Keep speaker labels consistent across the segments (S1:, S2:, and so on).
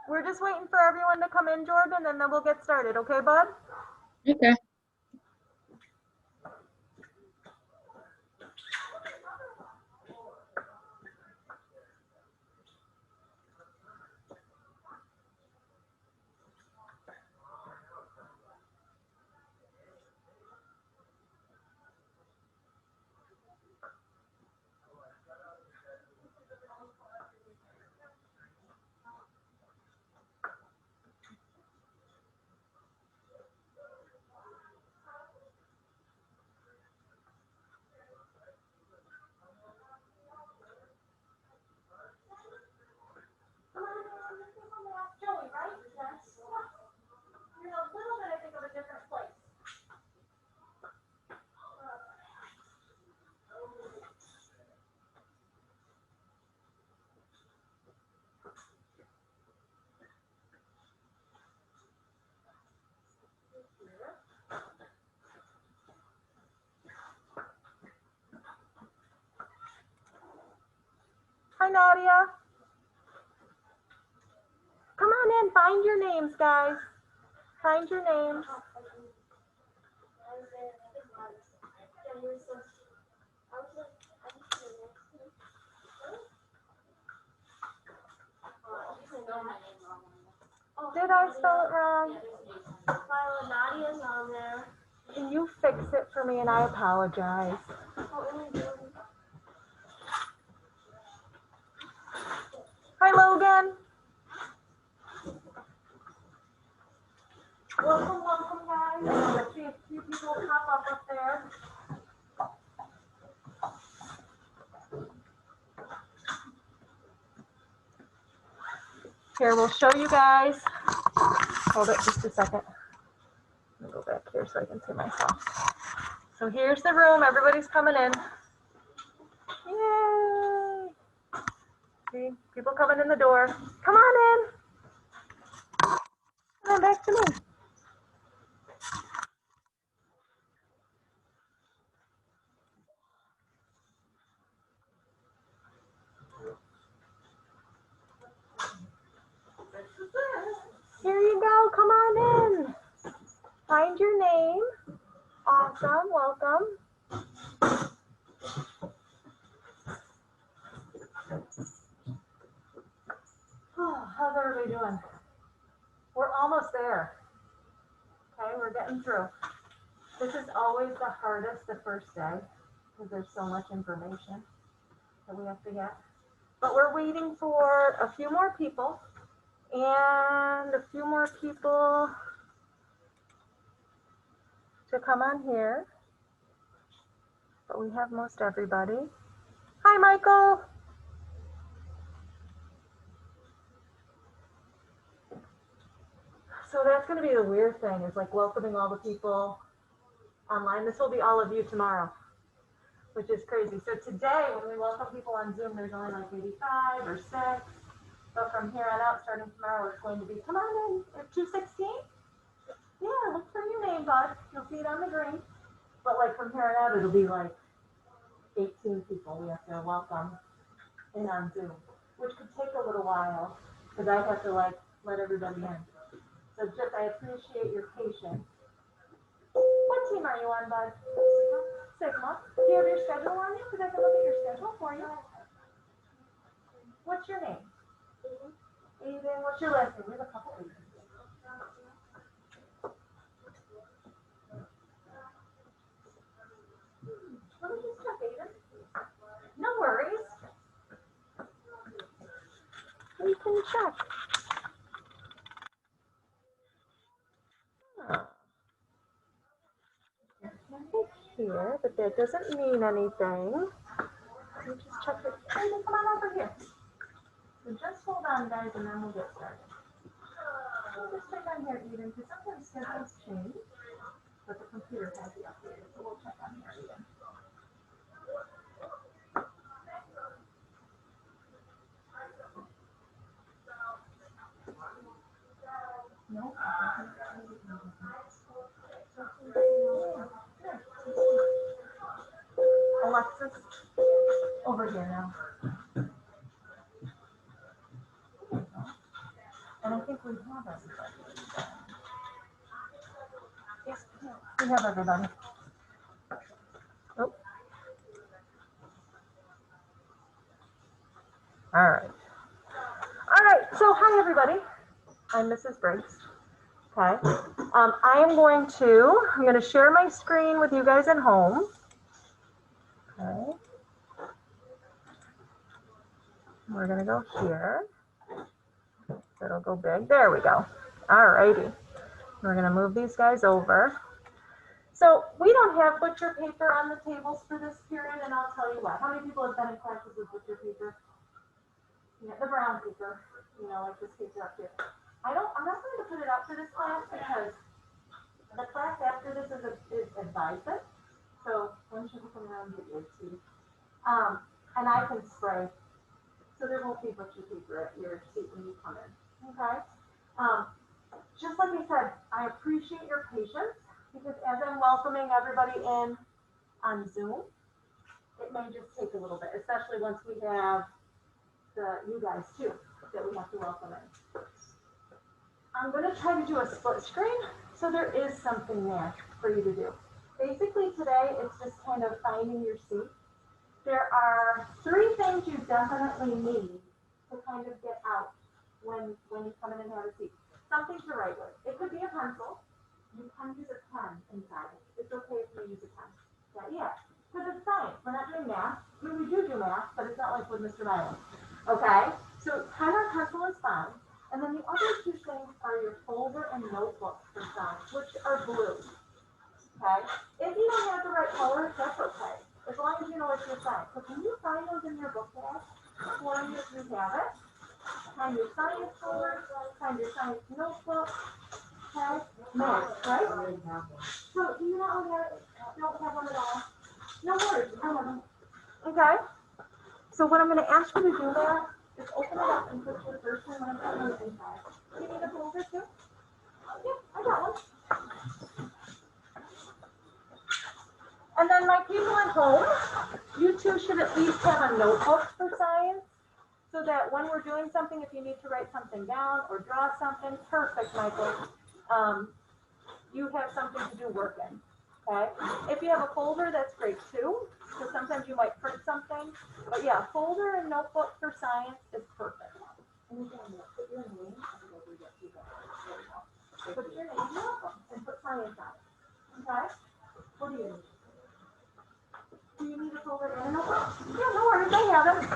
S1: We're just waiting for everyone to come in, Jordan, and then we'll get started. Okay, bud?
S2: Okay.
S1: Hi, Nadia. Come on in. Find your names, guys. Find your names. Did I spell it wrong?
S3: Nadia's on there.
S1: Can you fix it for me? And I apologize. Hi, Logan. Welcome, guys. Let's see if a few people pop up there. Here, we'll show you guys. Hold it just a second. Let me go back here so I can see myself. So here's the room. Everybody's coming in. Yay! See, people coming in the door. Come on in. Come on back to me. Here you go. Come on in. Find your name. Awesome. Welcome. Oh, how's everybody doing? We're almost there. Okay, we're getting through. This is always the hardest the first day because there's so much information that we have to get. But we're waiting for a few more people and a few more people to come on here. But we have most everybody. Hi, Michael. So that's going to be the weird thing is like welcoming all the people online. This will be all of you tomorrow, which is crazy. So today, when we welcome people on Zoom, there's only like maybe 5 or 6. But from here on out, starting tomorrow, it's going to be, come on in, 216? Yeah, look for your name, bud. You'll see it on the green. But like from here on out, it'll be like 18 people we have to welcome in on Zoom, which could take a little while because I have to like let everybody in. So just, I appreciate your patience. What team are you on, bud? Sigma. Do you have your schedule on you? Because I can look at your schedule for you. What's your name? Aiden. What's your last name? We have a couple Aidens. Let me just check, Aiden. No worries. We can check. Here, but that doesn't mean anything. Let me just check it. Aiden, come on over here. So just hold on, guys, and then we'll get started. We'll just check on here, Eden, because sometimes schedules change, but the computer has the updated, so we'll check on here, Eden. No. Alexis, over here now. And I think think we have everybody. Yes, we have everybody. Oh. All right. All right, so hi everybody. I'm Mrs. Briggs. Okay. I'm going to share my screen with you guys at home. Okay. We're gonna go here. It'll go big. There we go. All righty. We're gonna move these guys over. So we don't have butcher paper on the tables for this period, and I'll tell you why. How many people have been in classes with butcher paper? Yeah, the brown paper, like this paper up here. I'm not going to put it up for this class because the class after this is advisement. So when should we come around and get your tea? And I can spray. So there won't be butcher paper at your seat when you come in. Okay? Just like I said, I appreciate your patience because as I'm welcoming everybody in on Zoom, it may just take a little bit, especially once we have you guys too, that we have to welcome in. I'm going to try to do a split screen, so there is something there for you to do. Basically today, it's just kind of finding your seat. There are 3 things you definitely need to kind of get out when you come in and have a seat. Something to write with. It could be a pencil. You can use a pen inside it. It's okay if you use a pen. Yeah, because it's science. We're not doing math. I mean, we do math, but it's not like with Mr. Milam. Okay? So pen or pencil is fine. And then the other 2 things are your folder and notebook for science, which are blue. Okay? If you don't have the right color, that's okay. As long as you know it's your science. So can you find those in your book bag for me if you have it? Find your science folder, find your science notebook. Okay? Math, right? So do you not have it? Don't have one at all? No worries, I have them. Okay? So what I'm going to ask you to do there is open it up and put your first one on the inside. You need a folder too? Yeah, I got one. And then my people at home, you two should at least have a notebook for science so that when we're doing something, if you need to write something down or draw something, perfect, Michael. You have something to do work in, okay? If you have a folder, that's great too, because sometimes you might print something. But yeah, folder and notebook for science is perfect. And again, put your name, put your name and put science on it, okay? What do you need? Do you need a folder and a notebook? Yeah, no worries, I have it.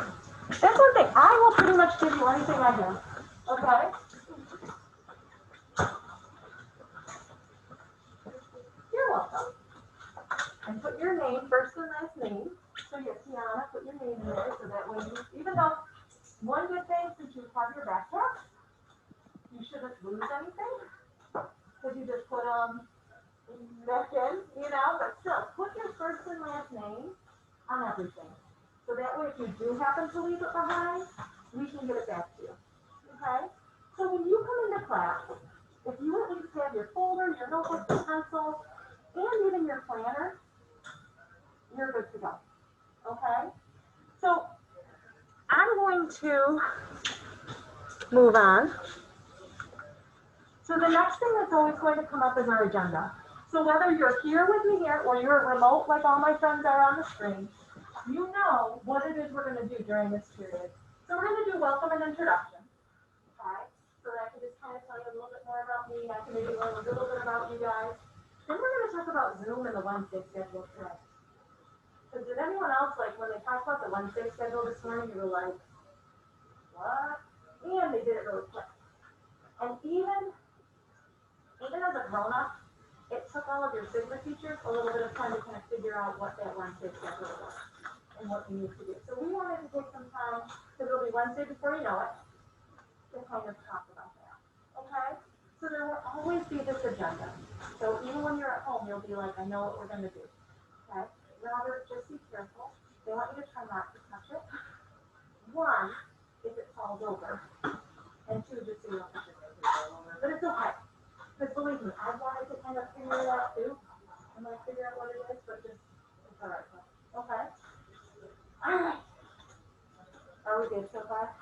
S1: That's one thing, I will pretty much give you anything I have, okay? You're welcome. And put your name, first and last name. So you have Tiana, put your name in there so that way even though one good thing since you have your backpack, you shouldn't lose anything. Because you just put them back in, but still, put your first and last name on everything. So that way if you do happen to leave it behind, we can get it back to you. Okay? So when you come into class, if you at least have your folder, your notebook, your pencil, and even your planner, you're good to go. Okay? So I'm going to move on. So the next thing that's always going to come up is our agenda. So whether you're here with me here or you're remote like all my friends are on the screen, you know what it is we're going to do during this period. So we're going to do welcome and introduction. Okay? So that I can just kind of tell you a little bit more about me. I can maybe learn a little bit about you guys. Then we're going to talk about Zoom and the Wednesday schedule today. So did anyone else, like when they talked about the Wednesday schedule this morning, you were like, what? And they did it really quick. And even as a grown-up, it took all of your Sigma teachers a little bit of time to kind of figure out what that Wednesday schedule was and what you need to do. So we wanted to take some time, because it'll be Wednesday before you know it, to kind of talk about that. Okay? So there will always be this agenda. So even when you're at home, you'll be like, I know what we're going to do. Okay? Robert, just be careful. They want you to try not to touch it. 1, if it falls over. And 2, just so you don't touch it all over. But it's okay. Because believe me, I wanted to kind of figure it out too. I'm going to figure out what it is, but just, it's all right. Okay? All right. Are we good so far?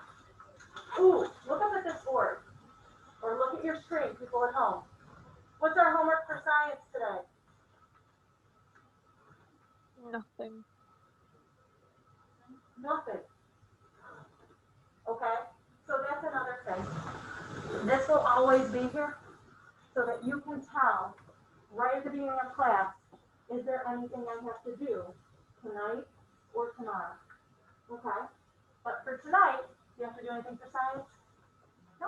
S1: Ooh, look up at this board. or look at your screen, people at home. What's our homework for science today?
S3: Nothing.
S1: Nothing. Okay? So that's another thing. This will always be here so that you can tell right at the beginning of class, is there anything I have to do tonight or tomorrow? Okay? But for tonight, do you have to do anything for science? No?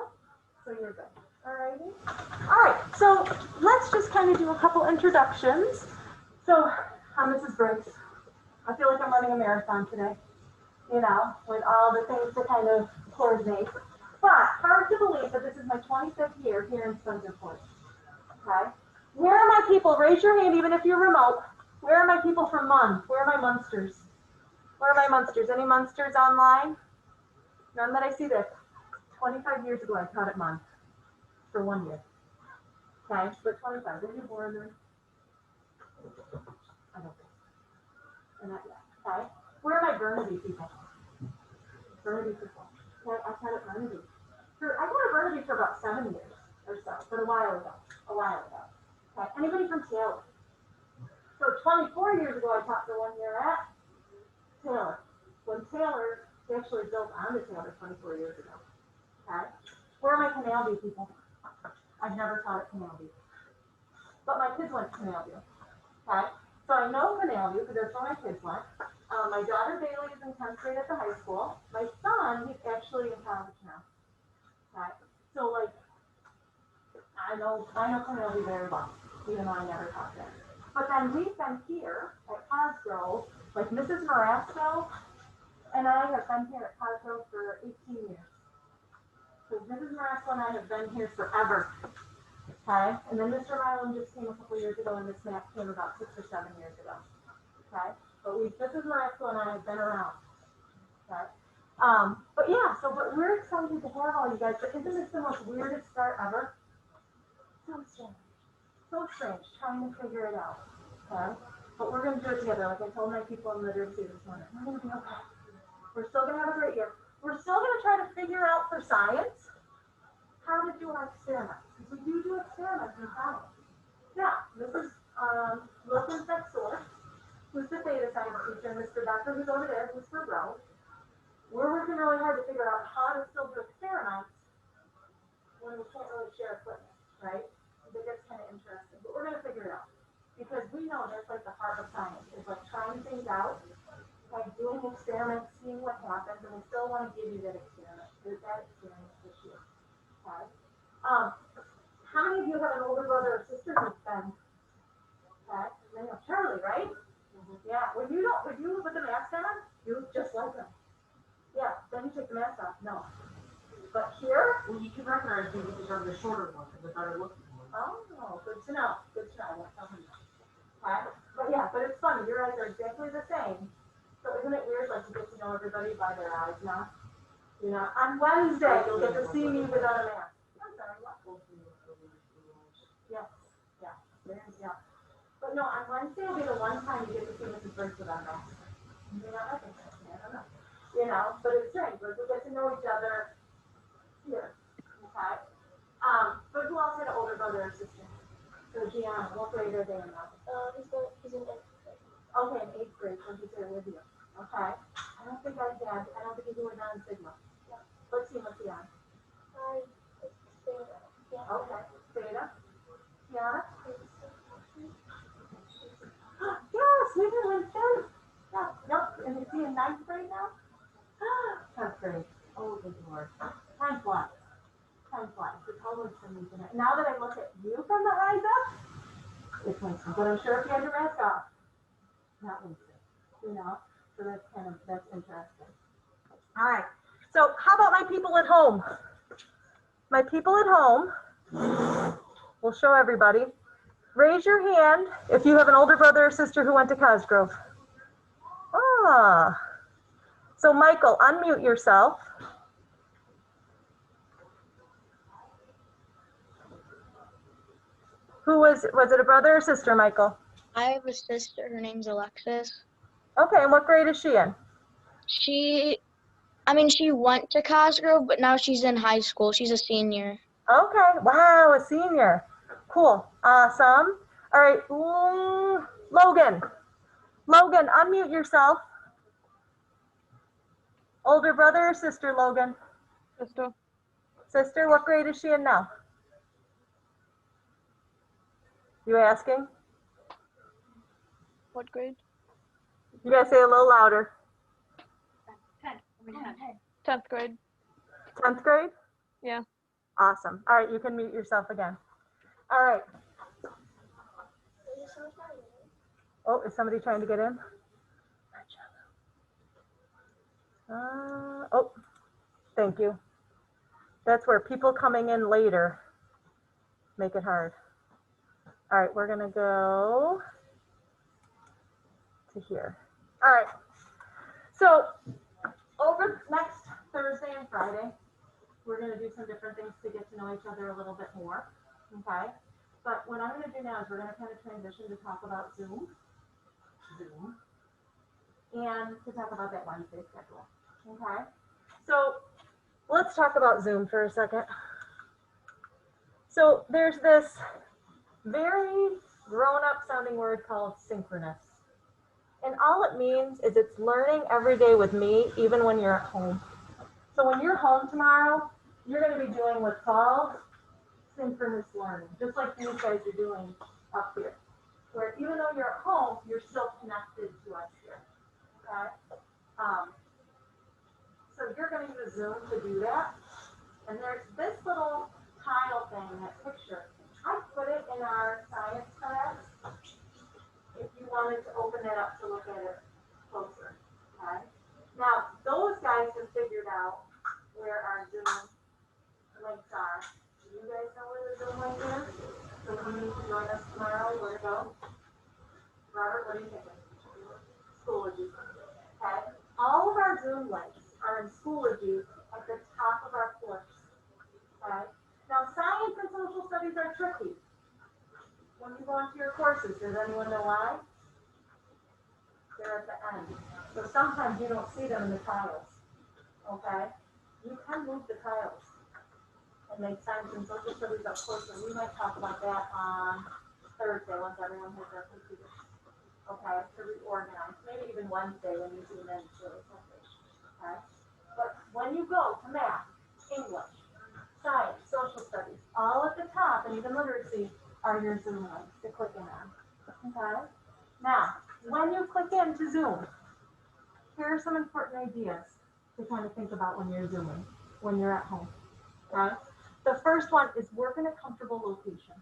S1: So you're good. Alrighty? Alright, so let's just kind of do a couple introductions. So, I'm Mrs. Briggs. I feel like I'm running a marathon today, you know, with all the things to kind of coordinate. But hard to believe that this is my 25th year here in Spencerport. Okay? Where are my people? Raise your hand even if you're remote. Where are my people from Munn? Where are my Munsters? Where are my Munsters? Any Munsters online? None that I see there. 25 years ago I taught at Munn for 1 year. Okay? But 25. Were you born then? I don't think so. Not yet. Okay? Where are my Burnaby people? Burnaby people. Okay, I taught at Burnaby. I taught at Burnaby for about 7 years or so, but a while ago. Okay, anybody from Taylor? So 24 years ago, I taught for 1 year at Taylor. When Taylor actually built onto Taylor 24 years ago. Okay, where are my Canal View people? I've never taught at Canal View, but my kids went to Canal View. Okay, so I know Canal View because that's where my kids went. My daughter Bailey is in 10th grade at the high school. My son, he's actually in college now. Okay, so like, I know Canal View very well, even though I never taught there. But then we've been here at Cosgrove, like Mrs. Marasco and I have been here at Cosgrove for 18 years. So Mrs. Marasco and I have been here forever. Okay, and then Mr. Ryland just came a couple years ago, and Miss Mack came about 6 or 7 years ago. Okay, but Mrs. Marasco and I have been around. Okay, but yeah, but we're excited to have all you guys. But isn't this the most weirdest start ever? So strange, trying to figure it out. Okay, but we're gonna do it together. Like I told my people in literacy this morning, we're gonna be okay. We're still gonna have a great year. We're still gonna try to figure out for science how to do our experiments. Because we do experiments in science. Now, this is Wilkins next door, who's the data science teacher, and Mr. Doctor who's over there, who's for Rose. We're working really hard to figure out how to still do experiments when we can't really share equipment, right? I think that's kind of interesting, but we're going to figure it out. Because we know that's like the heart of science, is like trying things out, like doing experiments, seeing what happens, and we still want to give you that experience this year. Okay. How many of you have an older brother or sister who's been? Okay. You know Charlie, right? Mm-hmm. Yeah. When you with the mask on, you look just like him. Yeah. Then you take the mask off. No. But here,
S2: well, you can recognize me because I'm the shorter one and the better looking one.
S1: Oh, good to know. Good to know. I won't tell him that. Okay. But yeah, but it's funny. Your eyes are exactly the same. So isn't it weird, like, to get to know everybody by their eyes now? You know, on Wednesday, you'll get to see me without a mask. I'm sorry, what? Yes, yeah. But no, on Wednesday will be the one time you get to see Mrs. Briggs without a mask. You know, I think that's, I don't know. You know, but it's strange, like, we get to know each other here, okay? But who else had an older brother or sister? So Gianna, what grade are they in now?
S3: He's in 8th grade.
S1: Okay, in 8th grade, so he's there with you. Okay. I don't think he's doing non-sigma. Yeah. What team was he on?
S3: Theta. Yeah.
S1: Okay. Theta. Tiana? Yes, we can Winston. Yeah. Nope. And is he in 9th grade now? 10th grade. Oh, good Lord. Time flies. It's always for me tonight. Now that I look at you from the eyes up, it's Winston. But I'm sure if you had your mask off, not Winston. You know? So that's interesting. All right. So how about my people at home? My people at home, we'll show everybody. Raise your hand if you have an older brother or sister who went to Cosgrove. Ah. So Michael, unmute yourself. Who was it a brother or sister, Michael?
S4: I have a sister. Her name's Alexis.
S1: Okay, and what grade is she in?
S4: She went to Cosgrove, but now she's in high school. She's a senior.
S1: Okay, wow, a senior. Cool, awesome. All right, Logan. Logan, unmute yourself. Older brother or sister, Logan?
S3: Sister.
S1: Sister, what grade is she in now? You asking?
S3: What grade?
S1: You gotta say a little louder.
S3: 10th grade.
S1: 10th grade?
S3: Yeah.
S1: Awesome. All right, you can mute yourself again. All right. Oh, is somebody trying to get in? Oh, thank you. That's where people coming in later make it hard. All right, we're gonna go to here. All right. So over next Thursday and Friday, we're gonna do some different things to get to know each other a little bit more, okay? But what I'm gonna do now is we're gonna kind of transition to talk about Zoom, and to talk about that Wednesday schedule, okay? So let's talk about Zoom for a second. So there's this very grown-up sounding word called synchronous. And all it means is it's learning every day with me, even when you're at home. So when you're home tomorrow, you're going to be doing what's called synchronous learning, just like these guys are doing up here. Where even though you're at home, you're still connected to us here. Okay? So you're going to use Zoom to do that. And there's this little tile thing, that picture. I put it in our science class if you wanted to open it up to look at it closer. Okay? Now, those guys have figured out where our Zoom links are. Do you guys know where the Zoom link is? So if you need to join us tomorrow, where to go? Robert, what are you thinking? Schoology. Okay? All of our Zoom links are in Schoology at the top of our course. Okay? Now, science and social studies are tricky. When you go into your courses, does anyone know why? They're at the end. So sometimes you don't see them in the tiles. Okay? You can move the tiles and make science and social studies up closer. We might talk about that on Thursday once everyone has their computers. Okay? To reorganize. Maybe even Wednesday when you zoom in to something. Okay? But when you go to math, English, science, social studies, all at the top, and even literacy, are your Zoom links to click in on. Okay? Now, when you click into Zoom, here are some important ideas to kind of think about when you're Zooming, when you're at home. Okay? The first one is work in a comfortable location.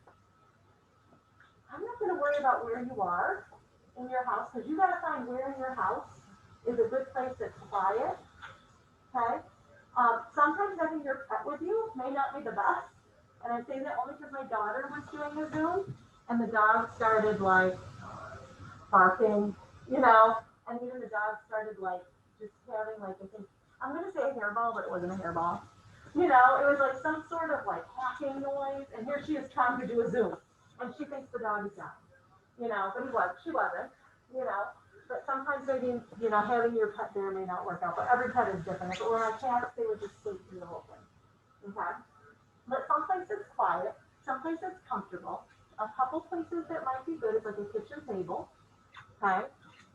S1: I'm not going to worry about where you are in your house, because you got to find where in your house is a good place that's quiet. Okay? Sometimes having your pet with you may not be the best. And I say that only because my daughter was doing a Zoom and the dog started like barking, you know, and even the dog started like just having like, I think, I'm going to say a hairball, but it wasn't a hairball. You know, it was like some sort of like hacking noise. And here she is trying to do a Zoom and she thinks the dog is dying, you know, but she wasn't, you know. But sometimes maybe, you know, having your pet there may not work out, but every pet is different. But when I cats, they would just sleep through the whole thing. Okay? But someplace that's quiet, someplace that's comfortable, a couple places that might be good is like a kitchen table. Okay?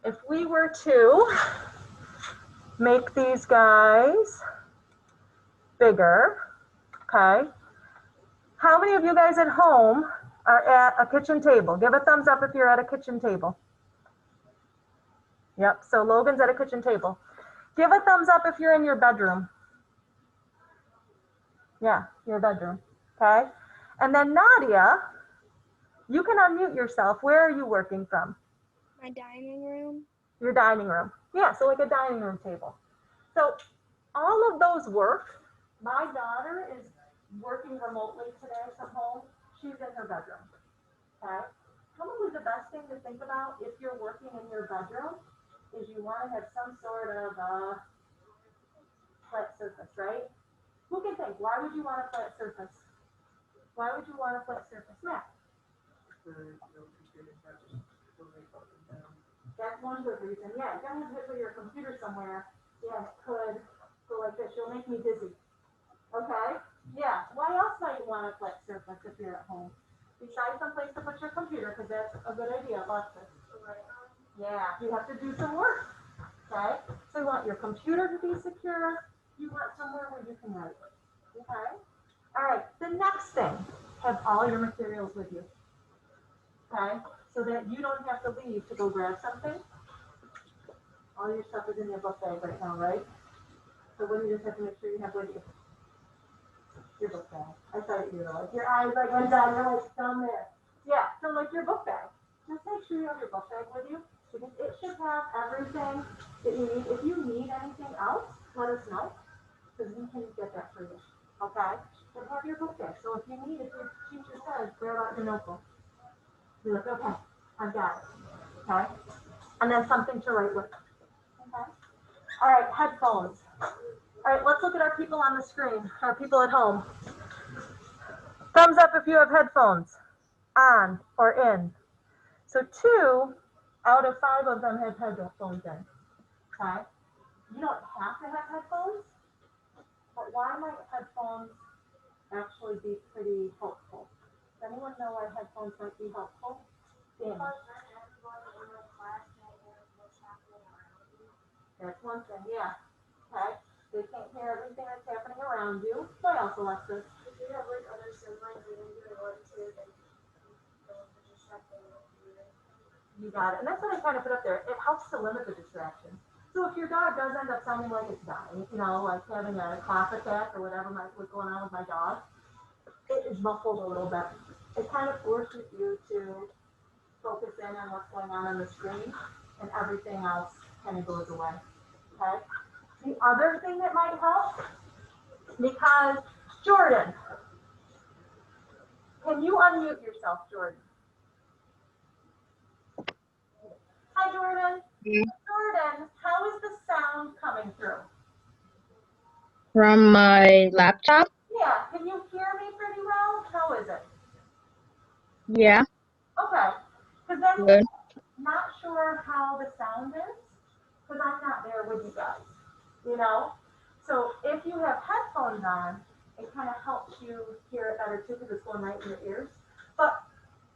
S1: If we were to make these guys bigger, okay? How many of you guys at home are at a kitchen table? Give a thumbs up if you're at a kitchen table. Yep, so Logan's at a kitchen table. Give a thumbs up if you're in your bedroom. Yeah, your bedroom, okay? And then Nadia, you can unmute yourself. Where are you working from?
S4: My dining room.
S1: Your dining room. Yeah, so like a dining room table. So all of those work. My daughter is working remotely today from home. She's in her bedroom, okay? Probably the best thing to think about if you're working in your bedroom is you want to have some sort of flat surface, right? Who can think? Why would you want a flat surface? Why would you want a flat surface? Matt? That's one good reason. Yeah, you gotta have it for your computer somewhere. Yeah, it could go like this. You'll make me dizzy. Okay? Yeah, why else might you want a flat surface if you're at home? Besides some place to put your computer, because that's a good idea, Alexis. Yeah, you have to do some work, okay? So you want your computer to be secure, you want somewhere where you can write, okay? All right, the next thing, have all your materials with you, okay? So that you don't have to leave to go grab something. All your stuff is in your book bag right now, right? So what do you just have to make sure you have with you? Your book bag. I thought you were like, your eyes like went down, you're like, down there. Yeah, so like your book bag. Just make sure you have your book bag with you, because it should have everything that you need. If you need anything else, let us know, because we can get that for you, okay? But have your book bag, so if you need, if your teacher says, grab out your notebook, be like, okay, I've got it, okay? And then something to write with, okay? All right, headphones. All right, let's look at our people on the screen, our people at home. Thumbs up if you have headphones on or in. So 2 out of 5 of them have headphones in, okay? You don't have to have headphones, but why might headphones actually be pretty helpful? Does anyone know why headphones might be helpful? Yeah. That's one thing, yeah, okay? They can't hear everything that's happening around you. What else, Alexis?
S5: If you have like other siblings and you want to, then don't distract them.
S1: You got it. And that's what I kind of put up there. It helps to limit the distraction. So if your dog does end up sounding like it's dying, you know, like having a cough attack or whatever was going on with my dog, it is muffled a little bit. It kind of forces you to focus in on what's going on the screen, and everything else kind of goes away. Okay? The other thing that might help, because Jordan, can you unmute yourself, Jordan? Hi, Jordan. Jordan, how is the sound coming through?
S6: From my laptop?
S1: Yeah, can you hear me pretty well? How is it?
S6: Yeah,
S1: Okay, because then
S6: good.
S1: not sure how the sound is, because I'm not there with you guys, you know? So if you have headphones on, it kind of helps you hear it better too, because it's going right in your ears. But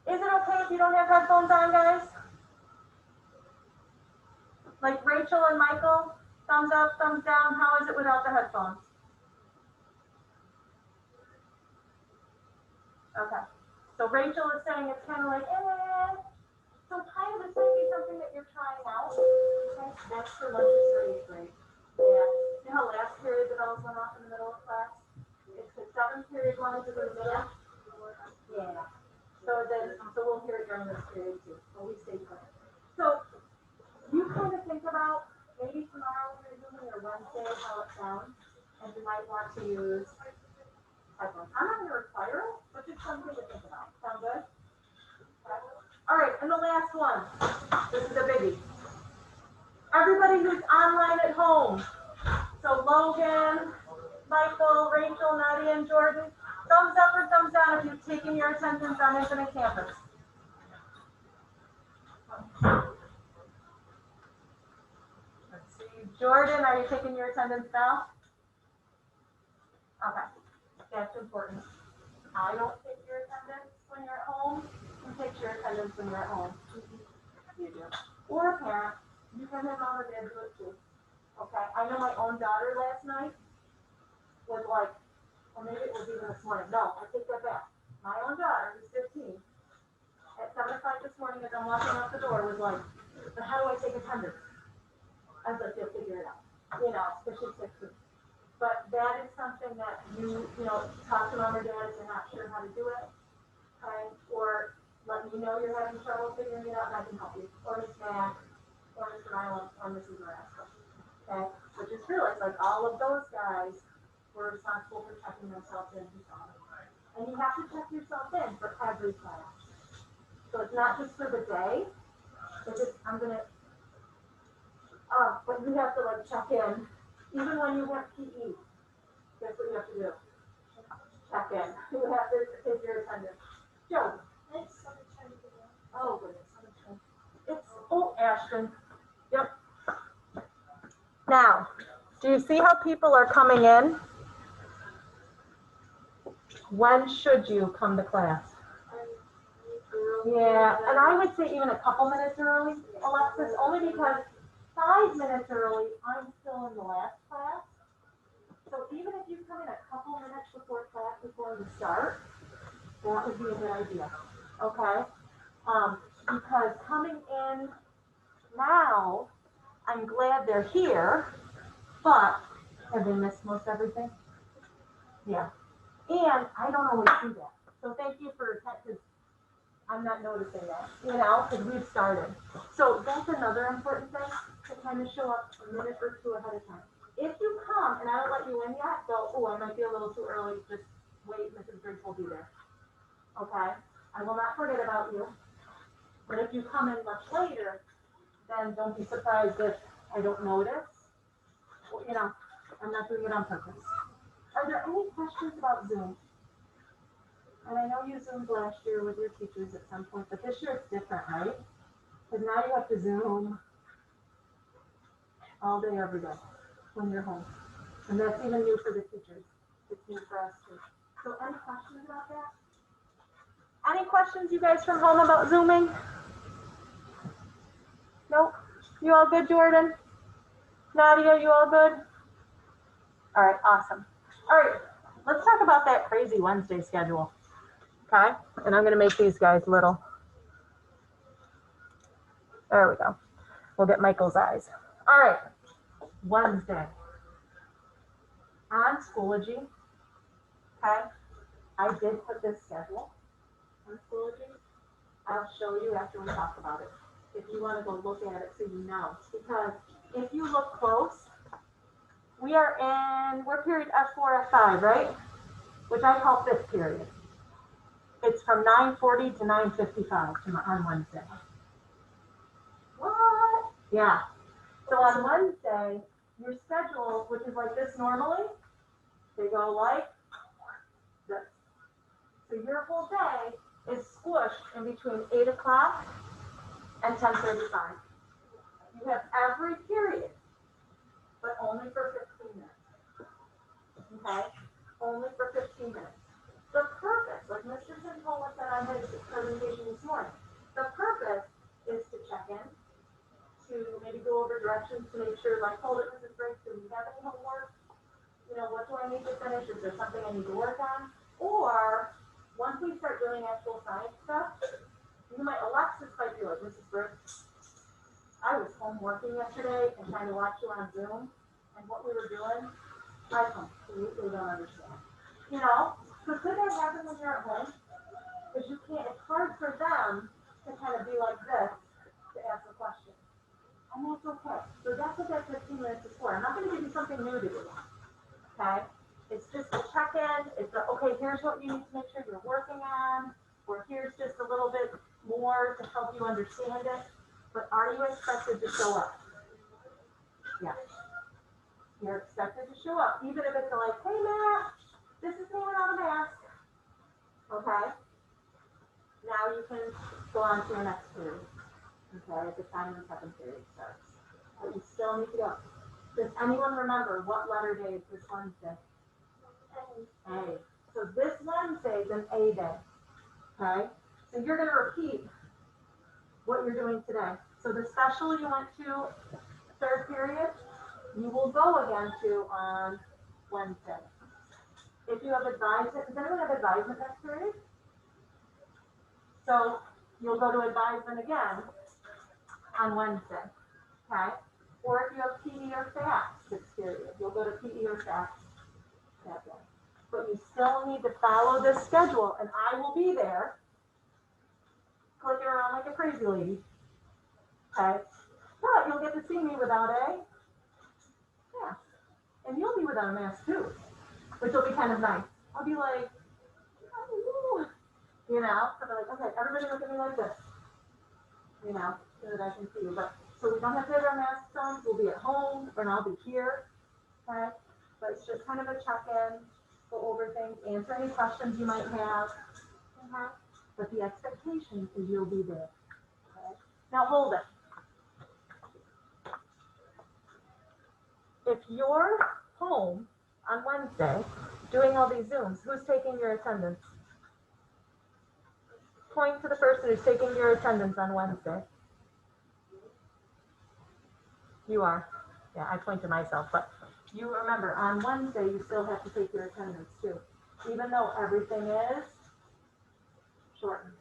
S1: is it okay if you don't have headphones on, guys? Like Rachel and Michael, thumbs up, thumbs down, how is it without the headphones? Okay, so Rachel is saying it's kind of like, so kind of this might be something that you're trying out. Okay, that's for lunches for 8th grade. Yeah, you know how last period that always went off in the middle of class? It's the 7th period one to the middle. Yeah, so we'll hear it during this period too, so we stay put. So you kind of think about maybe tomorrow when you're doing your Wednesday how it sounds, and you might want to use headphones. I'm not going to require it, but just something to think about. Sound good? Okay. All right, and the last one. This is a biggie. Everybody who's online at home. So Logan, Michael, Rachel, Nadia, and Jordan. Thumbs up or thumbs down if you've taken your attendance on Infinite Campus. Let's see. Jordan, are you taking your attendance now? Okay, that's important. I don't take your attendance when you're at home. You take your attendance when you're at home. You do. Or a parent. You can have mom or dad do it too. Okay, I know my own daughter last night was like, or maybe it was even this morning. No, I take that back. My own daughter, who's 15, at 7 o'clock this morning as I'm walking out the door was like, but how do I take attendance? I was like, you'll figure it out. You know, because she's 16. But that is something that you talk to mom or dad if you're not sure how to do it. Okay, or let me know you're having trouble figuring it out and I can help you. Or Miss Mac, or Mr. Nyland, or Mrs. Marasco. Okay, but just realize like all of those guys were responsible for checking themselves in. And you have to check yourself in for every class. So it's not just for the day. It's just, but you have to like check in. Even when you have PE, guess what you have to do? Check in. You have to take your attendance. Joe. Oh, goodness. Ashton. Yep. Now, do you see how people are coming in? When should you come to class? Yeah, and I would say even a couple minutes early, Alexis, only because 5 minutes early, I'm still in the last class. So even if you come in a couple minutes before class is going to start, that would be a good idea, okay? Because coming in now, I'm glad they're here, but have they missed most everything? Yeah, and I don't always do that. So thank you for, because I'm not noticing that, you know, because we've started. So that's another important thing, to kind of show up a minute or two ahead of time. If you come and I don't let you in yet, go, oh, I might be a little too early, just wait, Mrs. Briggs will be there. Okay? I will not forget about you. But if you come in much later, then don't be surprised if I don't notice. Well, you know, I'm not doing it on purpose. Are there any questions about Zoom? And I know you Zoomed last year with your teachers at some point, but this year it's different, right? Because now you have to Zoom all day, every day when you're home. And that's even new for the teachers. It's new for us too. So any questions about that? Any questions, you guys from home, about Zooming? Nope. You all good, Jordan? Nadia, you all good? All right, awesome. All right, let's talk about that crazy Wednesday schedule. Okay, and I'm gonna make these guys little. There we go. We'll get Michael's eyes. All right, Wednesday. On Schoology, okay, I did put this schedule on Schoology. I'll show you after we talk about it, if you want to go look at it so you know. Because if you look close, we're period F4, F5, right? Which I call fifth period. It's from 9:40 to 9:55 on Wednesday. What? Yeah. So on Wednesday, your schedule, which is like this normally, they go like this. So your whole day is squished in between 8 o'clock and 10:35. You have every period, but only for 15 minutes. Okay? Only for 15 minutes. The purpose, like Mr. Sintola said on his presentation this morning, the purpose is to check in, to maybe go over directions to make sure, like, hold it, Mrs. Briggs, do we have any homework? You know, what do I need to finish? Is there something I need to work on? Or, once we start doing actual science stuff, you might, Alexis might be like, Mrs. Briggs, I was home working yesterday and trying to watch you on Zoom, and what we were doing, I completely don't understand. You know, so could that happen when you're at home? Because you can't, it's hard for them to kind of be like this to ask a question. And that's okay. So that's what that 15 minutes is for. I'm not going to give you something new to do. Okay? It's just a check-in. It's a, okay, here's what you need to make sure you're working on. Or here's just a little bit more to help you understand it. But are you expected to show up? Yes. You're expected to show up. Even if it's like, hey, Matt, this is me without a mask. Okay? Now you can go on to your next period. Okay, at the time the second period starts. But you still need to go. Does anyone remember what letter day is this Wednesday? A. So this Wednesday is an A day. Okay? So you're going to repeat what you're doing today. So the special you went to third period, you will go again to on Wednesday. If you have advisement, does anyone have advisement next period? So you'll go to advisement again on Wednesday, okay? Or if you have PD or FACS this period, you'll go to PD or FACS that day. But you still need to follow this schedule, and I will be there clicking around like a crazy lady, okay? But you'll get to see me without a mask. And you'll be without a mask too, which will be kind of nice. I'll be like, oh, you know, so they're like, okay, everybody look at me like this, you know, so that I can see you. But so we don't have to have our masks on. We'll be at home, and I'll be here, okay? But it's just kind of a check-in, go over things, answer any questions you might have, okay? But the expectation is you'll be there, okay? Now hold it. If you're home on Wednesday, doing all these Zooms? Who's taking your attendance? Point to the person who's taking your attendance on Wednesday. You are. Yeah, I point to myself, but you remember, on Wednesday, you still have to take your attendance too, even though everything is shortened.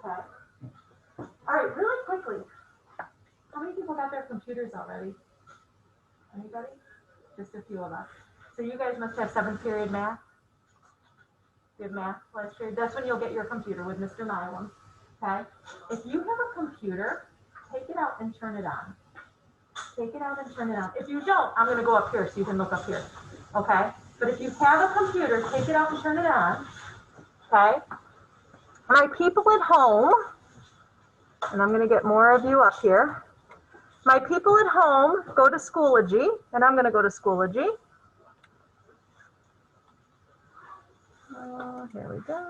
S1: Okay. All right, really quickly, how many people got their computers already? Anybody? Just a few of us. So you guys must have 7th period math. You have math last period. That's when you'll get your computer with Mr. Milam. Okay. If you have a computer, take it out and turn it on. Take it out and turn it on. If you don't, I'm going to go up here so you can look up here. Okay. But if you have a computer, take it out and turn it on. Okay. My people at home, and I'm going to get more of you up here. My people at home, go to Schoology, and I'm going to go to Schoology. Here we go.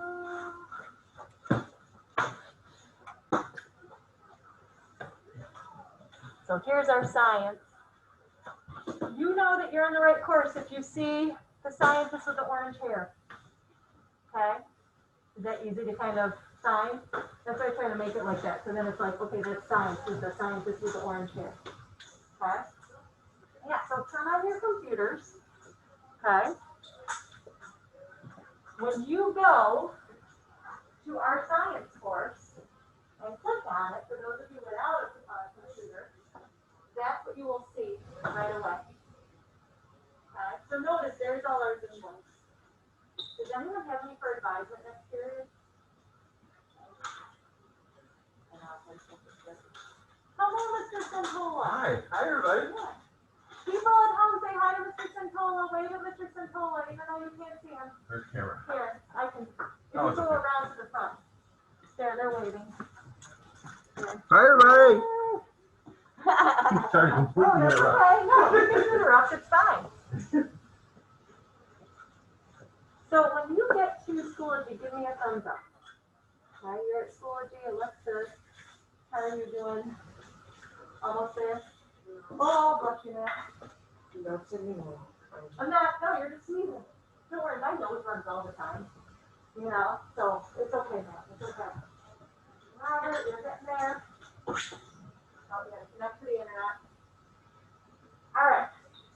S1: So here's our science. You know that you're in the right course if you see the scientist with the orange hair. Okay? Is that easy to kind of find? That's why I try to make it like that. So then it's like, okay, that's science, is the scientist with the orange hair. Okay? Yeah, so turn on your computers. Okay? When you go to our science course and click on it, for those of you without a computer, that's what you will see right away. Okay? So notice there's all our Zoom links. Does anyone have any for advisement next period? Hello, Mr. Santola.
S7: Hi everybody.
S1: Yeah. People at home say hi to Mr. Santola. Wave at Mr. Santola, even though you can't see him.
S7: There's camera.
S1: Here, I can. If
S7: Oh,
S1: you
S7: it's
S1: go
S7: okay.
S1: around to the front. There, they're waving. Here.
S7: Hi everybody. Sorry to
S1: Oh,
S7: completely
S1: that's
S7: interrupt.
S1: okay. No, you can interrupt. It's fine. So when you get to Schoology, give me a thumbs up. Okay, you're at Schoology. Alexis, how are you doing? Almost there? Oh, bless you, Matt.
S2: That's anymore.
S1: I'm not, no, you're just sneezing. Don't worry, my nose runs all the time. You know, so it's okay, Matt. It's okay. Robert, you're getting there. Oh, you gotta connect to the internet. All right.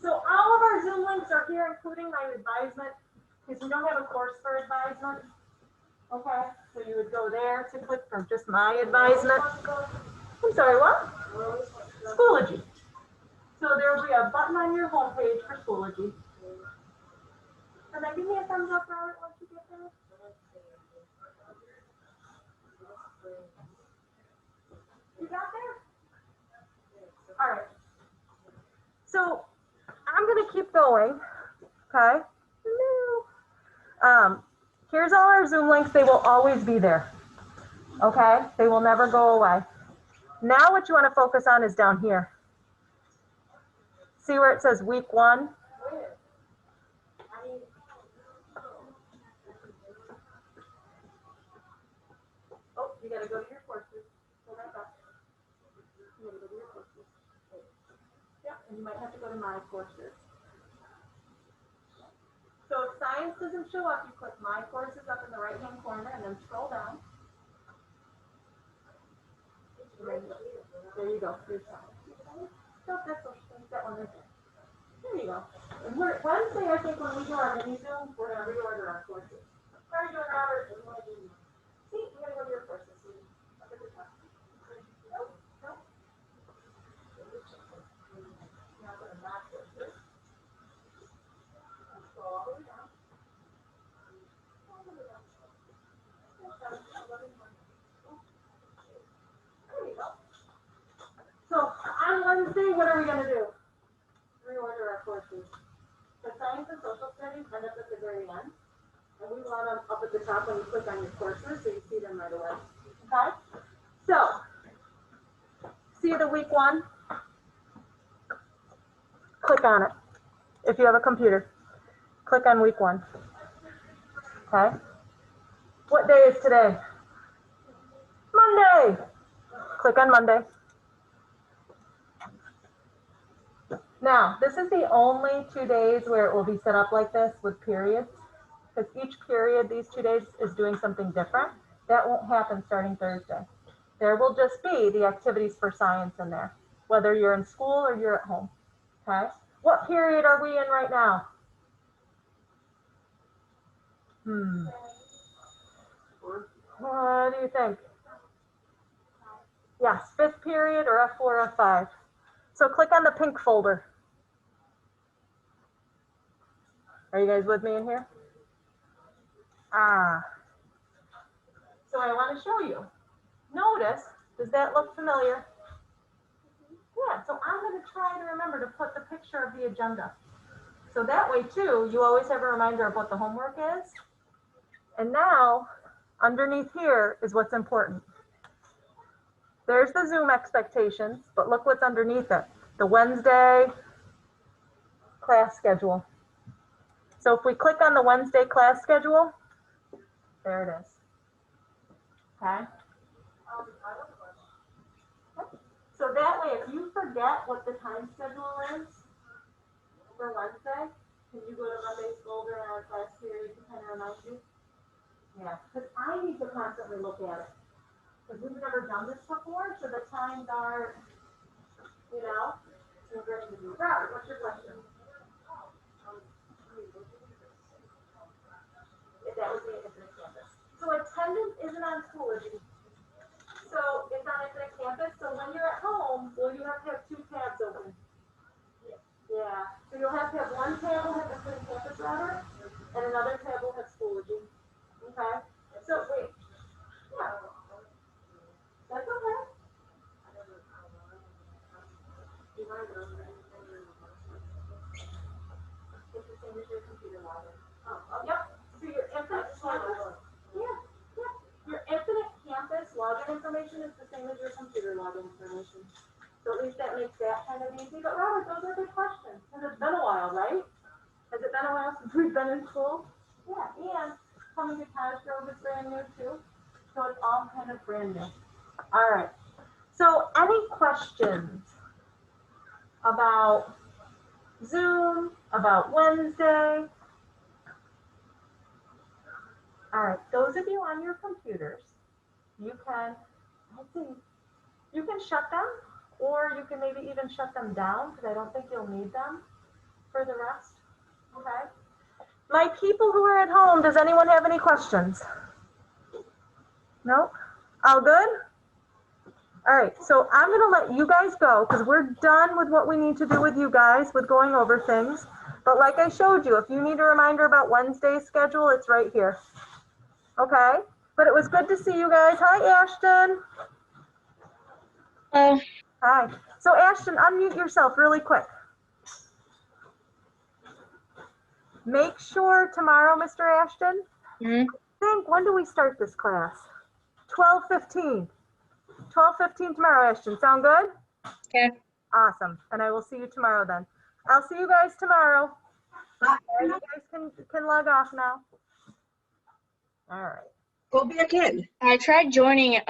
S1: So all of our Zoom links are here, including my advisement, because we don't have a course for advisement. Okay, so you would go there to click for just my advisement. I'm sorry, what? Schoology. So there will be a button on your homepage for Schoology. And then give me a thumbs up, Robert, once you get there. You got there? All right. So I'm going to keep going. Okay. Here's all our Zoom links. They will always be there. Okay. They will never go away. Now what you want to focus on is down here. See where it says week 1? Oh, you got to go to your courses. Go back up. You got to go to your courses. Yeah, and you might have to go to my courses. So if science doesn't show up, you click my courses up in the right-hand corner and then scroll down. There you go. Here's science. Nope, that's that one right there. There you go. And Wednesday, I think, when we do our mini Zoom, we're going to reorder our courses. How are you doing, Robert? See, you got to go to your courses. Up at the top. Nope, nope. Now go to my courses. Scroll all the way down. There you go. So on Wednesday, what are we going to do? Reorder our courses. The science and social studies end up at the very end. And we want them up at the top when you click on your courses so you see them right away. Okay? So, see the week 1? Click on it. If you have a computer, click on week 1. Okay? What day is today? Monday. Click on Monday. Now, this is the only 2 days where it will be set up like this with periods, because each period, these 2 days, is doing something different. That won't happen starting Thursday. There will just be the activities for science in there, whether you're in school or you're at home, okay? What period are we in right now? What do you think? Yes, 5th period or F4, F5. So click on the pink folder. Are you guys with me in here? So I want to show you. Notice, does that look familiar? Yeah, so I'm going to try to remember to put the picture of the agenda. So that way too, you always have a reminder of what the homework is. And now, underneath here is what's important. There's the Zoom expectations, but look what's underneath it. The Wednesday class schedule. So if we click on the Wednesday class schedule, there it is. Okay?
S2: I have a question.
S1: So that way, if you forget what the time schedule is for Wednesday, can you go to Monday's folder in our class period to kind of remind you? Yeah, because I need to constantly look at it. Because we've never done this before, so the times are, you know, we're ready to do. Robert, what's your question? If that was the Infinite Campus. So attendance isn't on Schoology. So it's on Infinite Campus. So when you're at home, well, you have to have 2 tabs open. Yeah. So you'll have to have one tab will have Infinite Campus router, and another tab will have Schoology. Okay. So wait. Yeah. That's okay. It's the same as your computer login. Yep. So your Infinite Campus. Yeah. Your Infinite Campus login information is the same as your computer login information. So at least that makes that kind of easy. But Robert, those are good questions. Because it's been a while, right? Has it been a while since we've been in school? Yeah, and coming to Cottage Grove is brand new too. So it's all kind of brand new. All right. So any questions about Zoom, about Wednesday? All right, those of you on your computers, you can, let's see, you can shut them, or you can maybe even shut them down, because I don't think you'll need them for the rest, okay? My people who are at home, does anyone have any questions? No? All good? All right, so I'm gonna let you guys go, because we're done with what we need to do with you guys, with going over things. But like I showed you, if you need a reminder about Wednesday's schedule, it's right here. Okay? But it was good to see you guys. Hi, Ashton. Hi. So Ashton, unmute yourself really quick. Make sure tomorrow, Mr. Ashton, when do we start this class? 12:15. 12:15 tomorrow, Ashton. Sound good?
S6: Okay.
S1: Awesome. And I will see you tomorrow then. I'll see you guys tomorrow. You guys can log off now. All right.
S7: Go back in.
S6: I tried joining at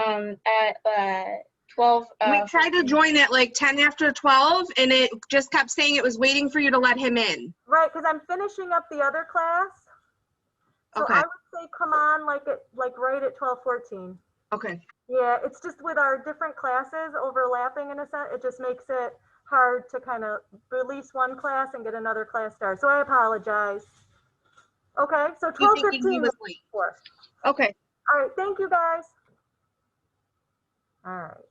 S6: 12.
S7: We tried to join at like 10 after 12, and it just kept saying it was waiting for you to let him in.
S1: Right, because I'm finishing up the other class. So
S7: Okay.
S1: I would say come on like right at 12:14.
S7: Okay.
S1: Yeah, it's just with our different classes overlapping in a sense, it just makes it hard to kind of release one class and get another class started. So I apologize. Okay, so
S7: You thinking he
S1: 12:15
S7: was late?
S1: before.
S7: Okay.
S1: All right, thank you guys. All right.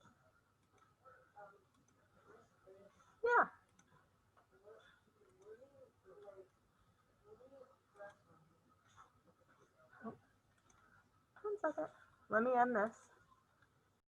S1: Yeah. Oh, 1 second. Let me end this.